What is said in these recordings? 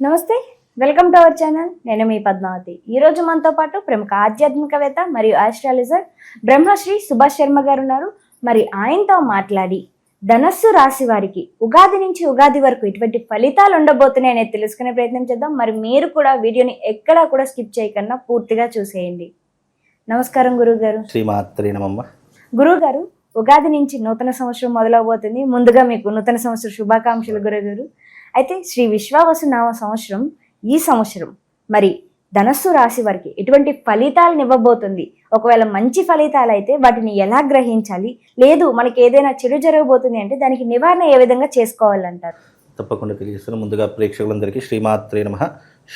నమస్తే, welcome to our channel. నేను మీ పద్మావతి. ఈరోజు మనతో పాటు ప్రముఖ ఆధ్యాత్మికవేత్త మరియు ఆస్ట్రాలజర్ బ్రహ్మశ్రీ సుభాష్ శర్మ గారు ఉన్నారు. మరి ఆయనతో మాట్లాడి ధనస్సు రాశి వారికి ఉగాది నుంచి ఉగాది వరకు ఇటువంటి ఫలితాలు ఉండబోతున్నాయి అనేది తెలుసుకునే ప్రయత్నం చేద్దాం. మరి మీరు కూడా వీడియోని ఎక్కడా కూడా స్కిప్ చేయకుండా పూర్తిగా చూసేయండి. నమస్కారం గురువు గారు. శ్రీమాత్రే నమః. గురువు గారు, ఉగాది నుంచి నూతన సంవత్సరం మొదలవబోతుంది. ముందుగా మీకు నూతన సంవత్సర శుభాకాంక్షలు గురువు గారు. అయితే శ్రీ విశ్వావసు నామ సంవత్సరం ఈ సంవత్సరం మరి ధనస్సు రాశి వారికి ఎటువంటి ఫలితాలను ఇవ్వబోతుంది? ఒకవేళ మంచి ఫలితాలు అయితే వాటిని ఎలా గ్రహించాలి, లేదు మనకి ఏదైనా చెడు జరగబోతుంది అంటే దానికి నివారణ ఏ విధంగా చేసుకోవాలంటారు? తప్పకుండా తెలియజేస్తాను. ముందుగా ప్రేక్షకులందరికీ శ్రీమాత్రే నమః,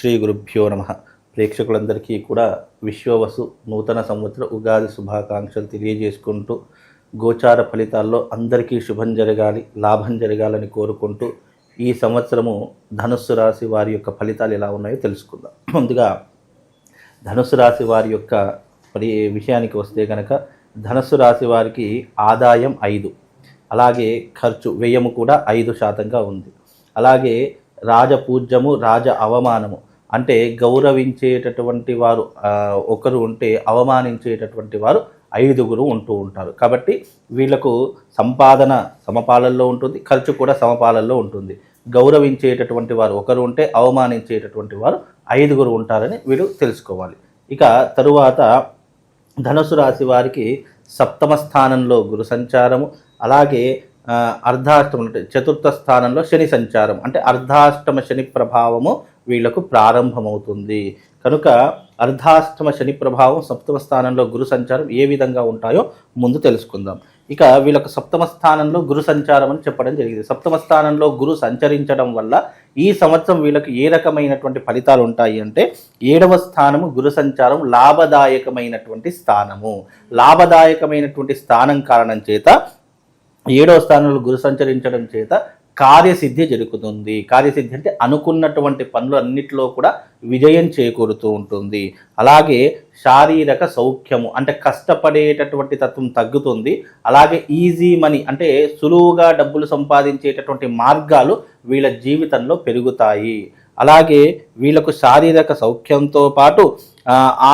శ్రీ గురుభ్యో నమః. ప్రేక్షకులందరికీ కూడా విశ్వవసు నూతన సంవత్సర ఉగాది శుభాకాంక్షలు తెలియజేసుకుంటూ, గోచార ఫలితాల్లో అందరికీ శుభం జరగాలి, లాభం జరగాలని కోరుకుంటూ ఈ సంవత్సరము ధనుస్సు రాశి వారి యొక్క ఫలితాలు ఎలా ఉన్నాయో తెలుసుకుందాం. ముందుగా ధనుస్సు రాశి వారి యొక్క విషయానికి వస్తే కనుక ధనుస్సు రాశి వారికి ఆదాయం 5, అలాగే ఖర్చు వ్యయము కూడా 5% ఉంది. అలాగే రాజపూజ్యము, రాజ అవమానము అంటే గౌరవించేటటువంటి వారు ఒకరు ఉంటే అవమానించేటటువంటి వారు 5 ఉంటూ ఉంటారు. కాబట్టి వీళ్లకు సంపాదన సమపాలల్లో ఉంటుంది, ఖర్చు కూడా సమపాలల్లో ఉంటుంది. గౌరవించేటటువంటి వారు ఒకరు ఉంటే అవమానించేటటువంటి వారు 5 ఉంటారని వీళ్ళు తెలుసుకోవాలి. ఇక తరువాత ధనుసు రాశి వారికి సప్తమ స్థానంలో గురు సంచారము, అలాగే అర్ధాష్టమ అంటే చతుర్థ స్థానంలో శని సంచారం అంటే అర్ధాష్టమ శని ప్రభావము వీళ్లకు ప్రారంభమవుతుంది. కనుక అర్ధాష్టమ శని ప్రభావం, సప్తమ స్థానంలో గురు సంచారం ఏ విధంగా ఉంటాయో ముందు తెలుసుకుందాం. ఇక వీళ్ళకు సప్తమ స్థానంలో గురు సంచారం అని చెప్పడం జరిగింది. సప్తమ స్థానంలో గురు సంచరించడం వల్ల ఈ సంవత్సరం వీళ్ళకి ఏ రకమైనటువంటి ఫలితాలు ఉంటాయి అంటే 7వ స్థానము గురు సంచారం లాభదాయకమైనటువంటి స్థానము. లాభదాయకమైనటువంటి స్థానం కారణం చేత 7వ స్థానంలో గురు సంచరించడం చేత కార్యసిద్ధి జరుగుతుంది. కార్యసిద్ధి అంటే అనుకున్నటువంటి పనులు అన్నిటిలో కూడా విజయం చేకూరుతూ ఉంటుంది. అలాగే శారీరక సౌఖ్యము అంటే కష్టపడేటటువంటి తత్వం తగ్గుతుంది. అలాగే ఈజీ మనీ అంటే సులువుగా డబ్బులు సంపాదించేటటువంటి మార్గాలు వీళ్ళ జీవితంలో పెరుగుతాయి. అలాగే వీళ్ళకు శారీరక సౌఖ్యంతో పాటు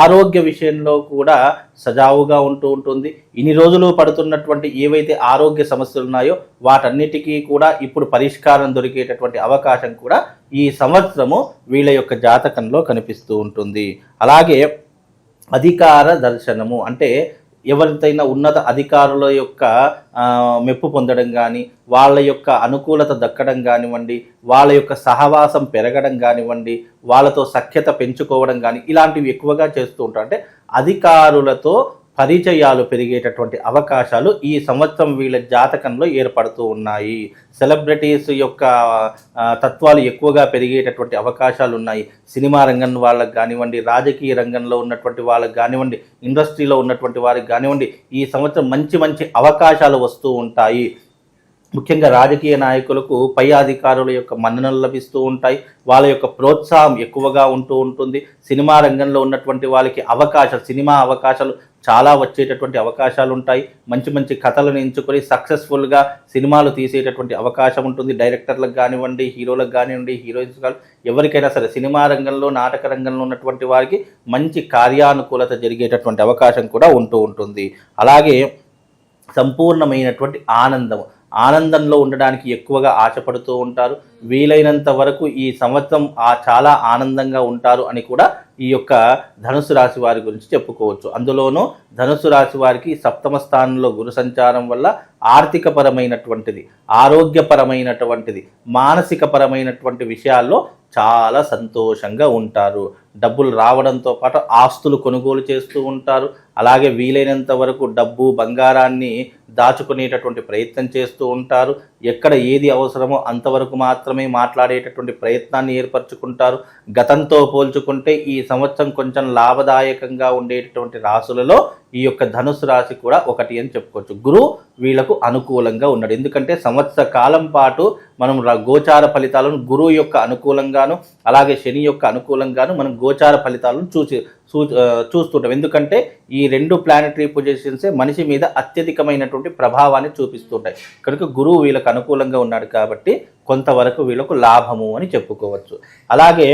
ఆరోగ్య విషయంలో కూడా సజావుగా ఉంటూ ఉంటుంది. ఇన్ని రోజులు పడుతున్నటువంటి ఏవైతే ఆరోగ్య సమస్యలు ఉన్నాయో వాటన్నిటికీ కూడా ఇప్పుడు పరిష్కారం దొరికేటటువంటి అవకాశం కూడా ఈ సంవత్సరము వీళ్ళ యొక్క జాతకంలో కనిపిస్తూ ఉంటుంది. అలాగే అధికార దర్శనము అంటే ఎవరితైనా ఉన్నత అధికారుల యొక్క మెప్పు పొందడం కానీ, వాళ్ళ యొక్క అనుకూలత దక్కడం కానివ్వండి, వాళ్ళ యొక్క సహవాసం పెరగడం కానివ్వండి, వాళ్ళతో సఖ్యత పెంచుకోవడం కానీ ఇలాంటివి ఎక్కువగా చేస్తూ ఉంటారు. అంటే అధికారులతో పరిచయాలు పెరిగేటటువంటి అవకాశాలు ఈ సంవత్సరం వీళ్ళ జాతకంలో ఏర్పడుతూ ఉన్నాయి. సెలబ్రిటీస్ యొక్క తత్వాలు ఎక్కువగా పెరిగేటటువంటి అవకాశాలు ఉన్నాయి. సినిమా రంగం వాళ్ళకి కానివ్వండి, రాజకీయ రంగంలో ఉన్నటువంటి వాళ్ళకి కానివ్వండి, ఇండస్ట్రీలో ఉన్నటువంటి వారికి కానివ్వండి ఈ సంవత్సరం మంచి మంచి అవకాశాలు వస్తూ ఉంటాయి. ముఖ్యంగా రాజకీయ నాయకులకు పై అధికారుల యొక్క మన్ననలు లభిస్తూ ఉంటాయి. వాళ్ళ యొక్క ప్రోత్సాహం ఎక్కువగా ఉంటూ ఉంటుంది. సినిమా రంగంలో ఉన్నటువంటి వాళ్ళకి సినిమా అవకాశాలు చాలా వచ్చేటటువంటి అవకాశాలు ఉంటాయి. మంచి మంచి కథలను ఎంచుకొని సక్సెస్ఫుల్గా సినిమాలు తీసేటటువంటి అవకాశం ఉంటుంది. డైరెక్టర్లకు కానివ్వండి, హీరోలకు కానివ్వండి, హీరోయిన్స్ ఎవరికైనా సరే సినిమా రంగంలో, నాటక రంగంలో ఉన్నటువంటి వారికి మంచి కార్యానుకూలత జరిగేటటువంటి అవకాశం కూడా ఉంటూ ఉంటుంది. అలాగే సంపూర్ణమైనటువంటి ఆనందంలో ఉండడానికి ఎక్కువగా ఆశపడుతూ ఉంటారు. వీలైనంత వరకు ఈ సంవత్సరం చాలా ఆనందంగా ఉంటారు అని కూడా ఈ యొక్క ధనుసు రాశి వారి గురించి చెప్పుకోవచ్చు. అందులోనూ ధనుసు రాశి వారికి సప్తమ స్థానంలో గురు సంచారం వల్ల ఆర్థికపరమైనటువంటిది, ఆరోగ్యపరమైనటువంటిది, మానసికపరమైనటువంటి విషయాల్లో చాలా సంతోషంగా ఉంటారు. డబ్బులు రావడంతో పాటు ఆస్తులు కొనుగోలు చేస్తూ ఉంటారు. అలాగే వీలైనంత వరకు డబ్బు, బంగారాన్ని దాచుకునేటటువంటి ప్రయత్నం చేస్తూ ఉంటారు. ఎక్కడ ఏది అవసరమో అంతవరకు మాత్రమే మాట్లాడేటటువంటి ప్రయత్నాన్ని ఏర్పరచుకుంటారు. గతంతో పోల్చుకుంటే ఈ సంవత్సరం కొంచెం లాభదాయకంగా ఉండేటటువంటి రాశులలో ఈ యొక్క ధనుసు రాశి కూడా ఒకటి అని చెప్పుకోవచ్చు. గురువు వీళ్ళకు అనుకూలంగా ఉన్నాడు. ఎందుకంటే సంవత్సర కాలం పాటు మనం గోచార ఫలితాలను గురువు యొక్క అనుకూలంగాను అలాగే శని యొక్క అనుకూలంగాను మనం గోచార ఫలితాలను చూస్తుంటాం. ఎందుకంటే ఈ రెండు ప్లానెటరీ పొజిషన్సే మనిషి మీద అత్యధికమైనటువంటి ప్రభావాన్ని చూపిస్తుంటాయి. కనుక గురువు వీళ్ళకు అనుకూలంగా ఉన్నాడు కాబట్టి కొంతవరకు వీళ్ళకు లాభము అని చెప్పుకోవచ్చు. అలాగే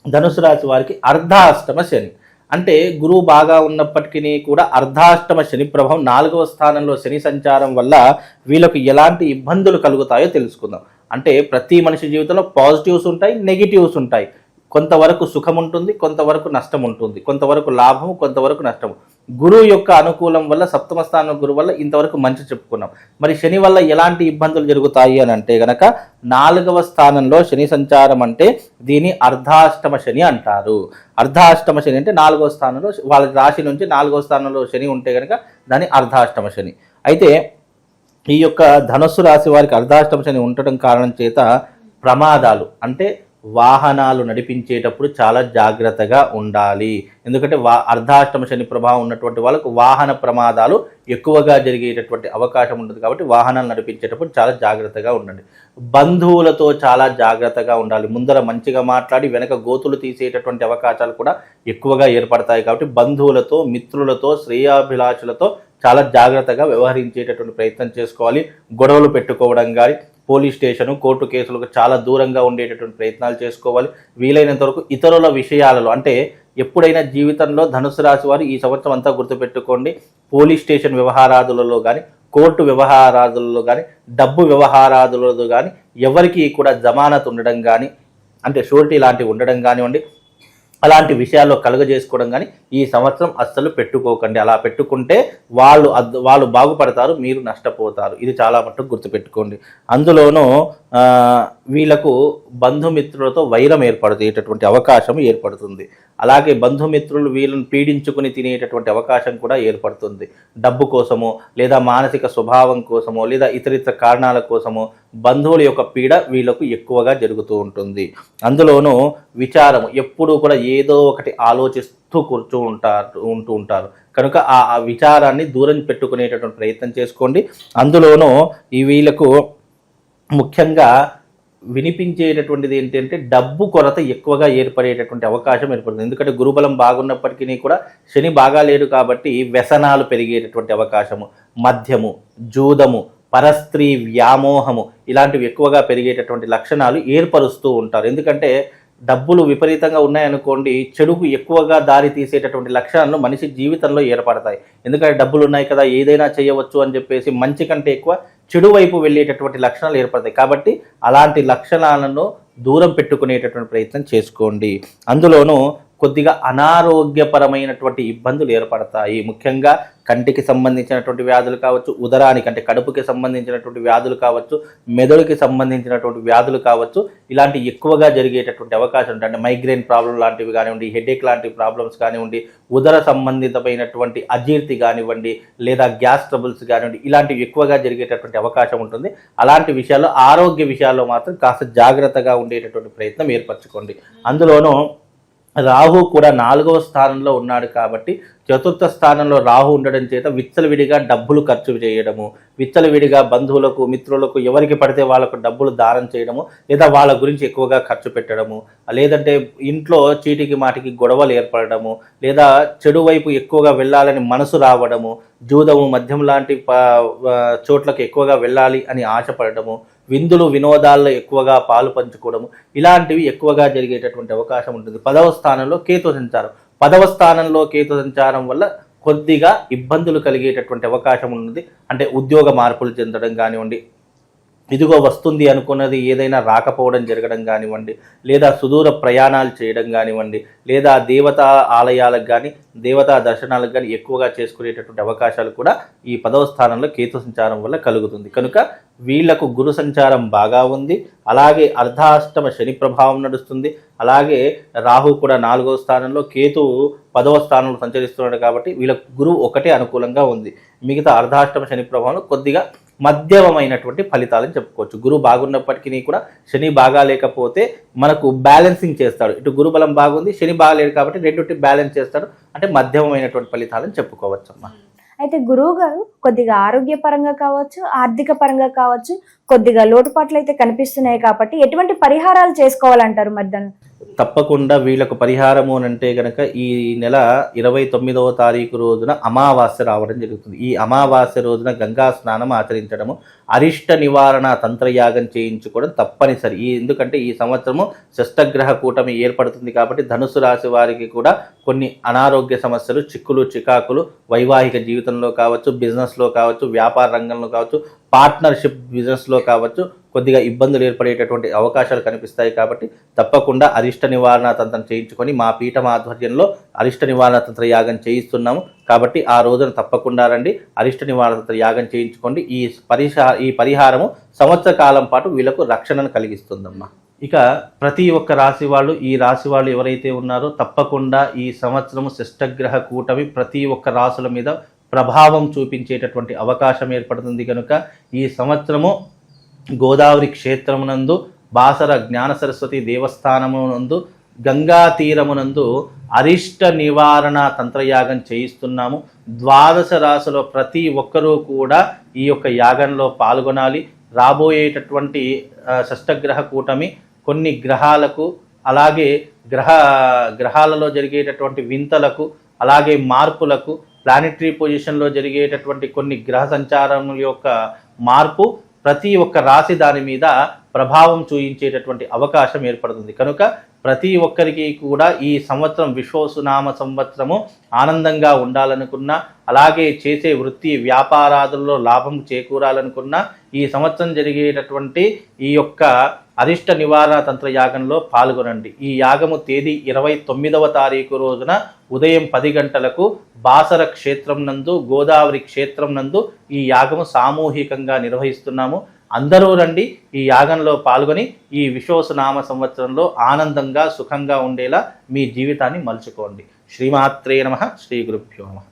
ధనుసు రాశి వారికి అర్ధాష్టమ శని, అంటే గురువు బాగా ఉన్నప్పటికీ కూడా అర్ధాష్టమ శని ప్రభావం 4వ స్థానంలో శని సంచారం వల్ల వీళ్ళకు ఎలాంటి ఇబ్బందులు కలుగుతాయో తెలుసుకుందాం. అంటే ప్రతి మనిషి జీవితంలో పాజిటివ్స్ ఉంటాయి, నెగిటివ్స్ ఉంటాయి. కొంతవరకు సుఖం ఉంటుంది, కొంతవరకు నష్టం ఉంటుంది, కొంతవరకు లాభము, కొంతవరకు నష్టము. గురువు యొక్క అనుకూలం వల్ల, సప్తమ స్థానం గురువు వల్ల ఇంతవరకు మంచి చెప్పుకున్నాం. మరి శని వల్ల ఎలాంటి ఇబ్బందులు జరుగుతాయి అని అంటే గనక 4వ స్థానంలో శని సంచారం అంటే దీని అర్ధాష్టమ శని అంటారు. అర్ధాష్టమ శని అంటే 4వ స్థానంలో వాళ్ళ రాశి నుంచి 4వ స్థానంలో శని ఉంటే గనక దాని అర్ధాష్టమ శని. అయితే ఈ యొక్క ధనుస్సు రాశి వారికి అర్ధాష్టమ శని ఉండటం కారణం చేత ప్రమాదాలు, అంటే వాహనాలు నడిపించేటప్పుడు చాలా జాగ్రత్తగా ఉండాలి. ఎందుకంటే అర్ధాష్టమ శని ప్రభావం ఉన్నటువంటి వాళ్ళకు వాహన ప్రమాదాలు ఎక్కువగా జరిగేటటువంటి అవకాశం ఉంటుంది. కాబట్టి వాహనాలు నడిపించేటప్పుడు చాలా జాగ్రత్తగా ఉండండి. బంధువులతో చాలా జాగ్రత్తగా ఉండాలి. ముందర మంచిగా మాట్లాడి వెనక గోతులు తీసేటటువంటి అవకాశాలు కూడా ఎక్కువగా ఏర్పడతాయి. కాబట్టి బంధువులతో, మిత్రులతో, శ్రేయాభిలాషులతో చాలా జాగ్రత్తగా వ్యవహరించేటటువంటి ప్రయత్నం చేసుకోవాలి. గొడవలు పెట్టుకోవడం కానీ, పోలీస్ స్టేషను, కోర్టు కేసులకు చాలా దూరంగా ఉండేటటువంటి ప్రయత్నాలు చేసుకోవాలి. వీలైనంత వరకు ఇతరుల విషయాలలో, అంటే ఎప్పుడైనా జీవితంలో ధనుసు రాశి వారు ఈ సంవత్సరం అంతా గుర్తుపెట్టుకోండి, పోలీస్ స్టేషన్ వ్యవహారాదులలో కానీ, కోర్టు వ్యవహారాదులలో కానీ, డబ్బు వ్యవహారాదులలో కానీ ఎవరికి కూడా జమానత్ ఉండడం కానీ, అంటే షూరిటీ లాంటివి ఉండడం కానివ్వండి, అలాంటి విషయాల్లో కలుగజేసుకోవడం కానీ ఈ సంవత్సరం అస్సలు పెట్టుకోకండి. అలా పెట్టుకుంటే వాళ్ళు బాగుపడతారు, మీరు నష్టపోతారు. ఇది చాలా మట్టుకు గుర్తుపెట్టుకోండి. అందులోనూ వీళ్ళకు బంధుమిత్రులతో వైరం ఏర్పడేటటువంటి అవకాశం ఏర్పడుతుంది. అలాగే బంధుమిత్రులు వీళ్ళని పీడించుకుని తినేటటువంటి అవకాశం కూడా ఏర్పడుతుంది. డబ్బు కోసమో లేదా మానసిక స్వభావం కోసమో లేదా ఇతరితర కారణాల కోసమో బంధువుల యొక్క పీడ వీళ్ళకు ఎక్కువగా జరుగుతూ ఉంటుంది. అందులోనూ విచారం, ఎప్పుడూ కూడా ఏదో ఒకటి ఆలోచిస్తూ ఉంటూ ఉంటారు. కనుక ఆ విచారాన్ని దూరం పెట్టుకునేటటువంటి ప్రయత్నం చేసుకోండి. అందులోనూ ఈ వీళ్ళకు ముఖ్యంగా వినిపించేటటువంటిది ఏంటంటే డబ్బు కొరత ఎక్కువగా ఏర్పడేటటువంటి అవకాశం ఏర్పడుతుంది. ఎందుకంటే గురుబలం బాగున్నప్పటికీ కూడా శని బాగా లేడు కాబట్టి వ్యసనాలు పెరిగేటటువంటి అవకాశము, మద్యము, జూదము, పరస్త్రీ వ్యామోహము ఇలాంటివి ఎక్కువగా పెరిగేటటువంటి లక్షణాలు ఏర్పరుస్తూ ఉంటారు. ఎందుకంటే డబ్బులు విపరీతంగా ఉన్నాయనుకోండి, చెడుకు ఎక్కువగా దారి తీసేటటువంటి లక్షణాలను మనిషి జీవితంలో ఏర్పడతాయి. ఎందుకంటే డబ్బులు ఉన్నాయి కదా, ఏదైనా చేయవచ్చు అని చెప్పేసి మంచి కంటే ఎక్కువ చెడు వైపు వెళ్ళేటటువంటి లక్షణాలు ఏర్పడతాయి. కాబట్టి అలాంటి లక్షణాలను దూరం పెట్టుకునేటటువంటి ప్రయత్నం చేసుకోండి. అందులోనూ కొద్దిగా అనారోగ్యపరమైనటువంటి ఇబ్బందులు ఏర్పడతాయి. ముఖ్యంగా కంటికి సంబంధించినటువంటి వ్యాధులు కావచ్చు, ఉదరానికి అంటే కడుపుకి సంబంధించినటువంటి వ్యాధులు కావచ్చు, మెదడుకి సంబంధించినటువంటి వ్యాధులు కావచ్చు, ఇలాంటి ఎక్కువగా జరిగేటటువంటి అవకాశం ఉంటుంది. అంటే మైగ్రేన్ ప్రాబ్లం లాంటివి కానివ్వండి, హెడేక్ లాంటి ప్రాబ్లమ్స్ కానివ్వండి, ఉదర సంబంధితమైనటువంటి అజీర్తి కానివ్వండి, లేదా గ్యాస్ ట్రబుల్స్ కానివ్వండి, ఇలాంటివి ఎక్కువగా జరిగేటటువంటి అవకాశం ఉంటుంది. అలాంటి విషయాల్లో, ఆరోగ్య విషయాల్లో మాత్రం కాస్త జాగ్రత్తగా ఉండేటటువంటి ప్రయత్నం ఏర్పరచుకోండి. అందులోనూ రాహు కూడా 4వ స్థానంలో ఉన్నాడు కాబట్టి చతుర్థ స్థానంలో రాహు ఉండడం చేత విచ్చలవిడిగా డబ్బులు ఖర్చు చేయడము, విచ్చలవిడిగా బంధువులకు, మిత్రులకు ఎవరికి పడితే వాళ్ళకు డబ్బులు దానం చేయడము, లేదా వాళ్ళ గురించి ఎక్కువగా ఖర్చు పెట్టడము, లేదంటే ఇంట్లో చీటికి మాటికి గొడవలు ఏర్పడము, లేదా చెడు వైపు ఎక్కువగా వెళ్ళాలని మనసు రావడము, జూదము, మద్యం లాంటి చోట్లకు ఎక్కువగా వెళ్ళాలి అని ఆశపడము, విందులు వినోదాల్లో ఎక్కువగా పాలు పంచుకోవడము, ఇలాంటివి ఎక్కువగా జరిగేటటువంటి అవకాశం ఉంటుంది. 10వ స్థానంలో కేతు సంచారం, 10వ స్థానంలో కేతు సంచారం వల్ల కొద్దిగా ఇబ్బందులు కలిగేటటువంటి అవకాశం ఉంది. అంటే ఉద్యోగ మార్పులు చెందడం కానివ్వండి, ఇదిగో వస్తుంది అనుకున్నది ఏదైనా రాకపోవడం జరగడం కానివ్వండి, లేదా సుదూర ప్రయాణాలు చేయడం కానివ్వండి, లేదా దేవతా ఆలయాలకు కానీ దేవతా దర్శనాలకు కానీ ఎక్కువగా చేసుకునేటటువంటి అవకాశాలు కూడా ఈ 10వ స్థానంలో కేతు సంచారం వల్ల కలుగుతుంది. కనుక వీళ్లకు గురు సంచారం బాగా ఉంది. అలాగే అర్ధాష్టమ శని ప్రభావం నడుస్తుంది. అలాగే రాహు కూడా 4వ స్థానంలో, కేతు 10వ స్థానంలో సంచరిస్తున్నాడు. కాబట్టి వీళ్ళకు గురువు ఒకటే అనుకూలంగా ఉంది. మిగతా అర్ధాష్టమ శని ప్రభావంలో కొద్దిగా మధ్యమైనటువంటి ఫలితాలని చెప్పుకోవచ్చు. గురువు బాగున్నప్పటికీ కూడా శని బాగా లేకపోతే మనకు బ్యాలెన్సింగ్ చేస్తాడు. ఇటు గురు బలం బాగుంది, శని బాగాలేడు కాబట్టి రెండింటి బ్యాలెన్స్ చేస్తాడు. అంటే మధ్యమైనటువంటి ఫలితాలని చెప్పుకోవచ్చు అమ్మా. అయితే గురువు గారు కొద్దిగా ఆరోగ్యపరంగా కావచ్చు, ఆర్థిక పరంగా కావచ్చు, కొద్దిగా లోటుపాట్లు అయితే కనిపిస్తున్నాయి కాబట్టి ఎటువంటి పరిహారాలు చేసుకోవాలంటారు మరి దాన్ని? తప్పకుండా వీళ్ళకు పరిహారము అని అంటే కనుక ఈ నెల 29వ తారీఖు రోజున అమావాస్య రావడం జరుగుతుంది. ఈ అమావాస్య రోజున గంగా స్నానం ఆచరించడము, అరిష్ట నివారణ తంత్రయాగం చేయించుకోవడం తప్పనిసరి. ఎందుకంటే ఈ సంవత్సరము షష్టగ్రహ కూటమి ఏర్పడుతుంది కాబట్టి ధనుసు రాశి వారికి కూడా కొన్ని అనారోగ్య సమస్యలు, చిక్కులు, చికాకులు వైవాహిక జీవితంలో కావచ్చు, బిజినెస్లో కావచ్చు, వ్యాపార రంగంలో కావచ్చు, పార్ట్నర్షిప్ బిజినెస్లో కావచ్చు కొద్దిగా ఇబ్బందులు ఏర్పడేటటువంటి అవకాశాలు కనిపిస్తాయి. కాబట్టి తప్పకుండా అరిష్ట నివారణ తంత్రం చేయించుకొని మా పీఠం ఆధ్వర్యంలో అరిష్ట నివారణ తంత్ర యాగం చేయిస్తున్నాము. కాబట్టి ఆ రోజున తప్పకుండా రండి, అరిష్ట నివారణ తంత్ర యాగం చేయించుకోండి. ఈ పరిహారము సంవత్సర కాలం పాటు వీళ్ళకు రక్షణను కలిగిస్తుందమ్మా. ఇక ప్రతి ఒక్క రాశి వాళ్ళు, ఈ రాశి వాళ్ళు ఎవరైతే ఉన్నారో తప్పకుండా ఈ సంవత్సరము షష్టగ్రహ కూటమి ప్రతి ఒక్క రాశుల మీద ప్రభావం చూపించేటటువంటి అవకాశం ఏర్పడుతుంది. కనుక ఈ సంవత్సరము గోదావరి క్షేత్రమునందు, బాసర జ్ఞాన సరస్వతి దేవస్థానమునందు, గంగా తీరమునందు అరిష్ట నివారణ తంత్రయాగం చేయిస్తున్నాము. 12 రాశుల ప్రతి ఒక్కరూ కూడా ఈ యొక్క యాగంలో పాల్గొనాలి. రాబోయేటటువంటి షష్టగ్రహ కూటమి కొన్ని గ్రహాలకు, అలాగే గ్రహాలలో జరిగేటటువంటి వింతలకు, అలాగే మార్పులకు, ప్లానెటరీ పొజిషన్లో జరిగేటటువంటి కొన్ని గ్రహ సంచారముల యొక్క మార్పు ప్రతి ఒక్క రాశి దాని మీద ప్రభావం చూయించేటటువంటి అవకాశం ఏర్పడుతుంది. కనుక ప్రతి ఒక్కరికి కూడా ఈ సంవత్సరం విశ్వసునామ సంవత్సరము ఆనందంగా ఉండాలనుకున్నా, అలాగే చేసే వృత్తి వ్యాపారాదుల్లో లాభం చేకూరాలనుకున్నా ఈ సంవత్సరం జరిగేటటువంటి ఈ యొక్క అరిష్ట నివారణ తంత్ర యాగంలో పాల్గొనండి. ఈ యాగము తేదీ 29వ తారీఖు రోజున ఉదయం 10 గంటలకు బాసర క్షేత్రం నందు, గోదావరి క్షేత్రం నందు ఈ యాగము సామూహికంగా నిర్వహిస్తున్నాము. అందరూ రండి, ఈ యాగంలో పాల్గొని ఈ విశ్వసునామ సంవత్సరంలో ఆనందంగా సుఖంగా ఉండేలా మీ జీవితాన్ని మలుచుకోండి. శ్రీమాత్రే నమః. శ్రీ గురుభ్యో నమః.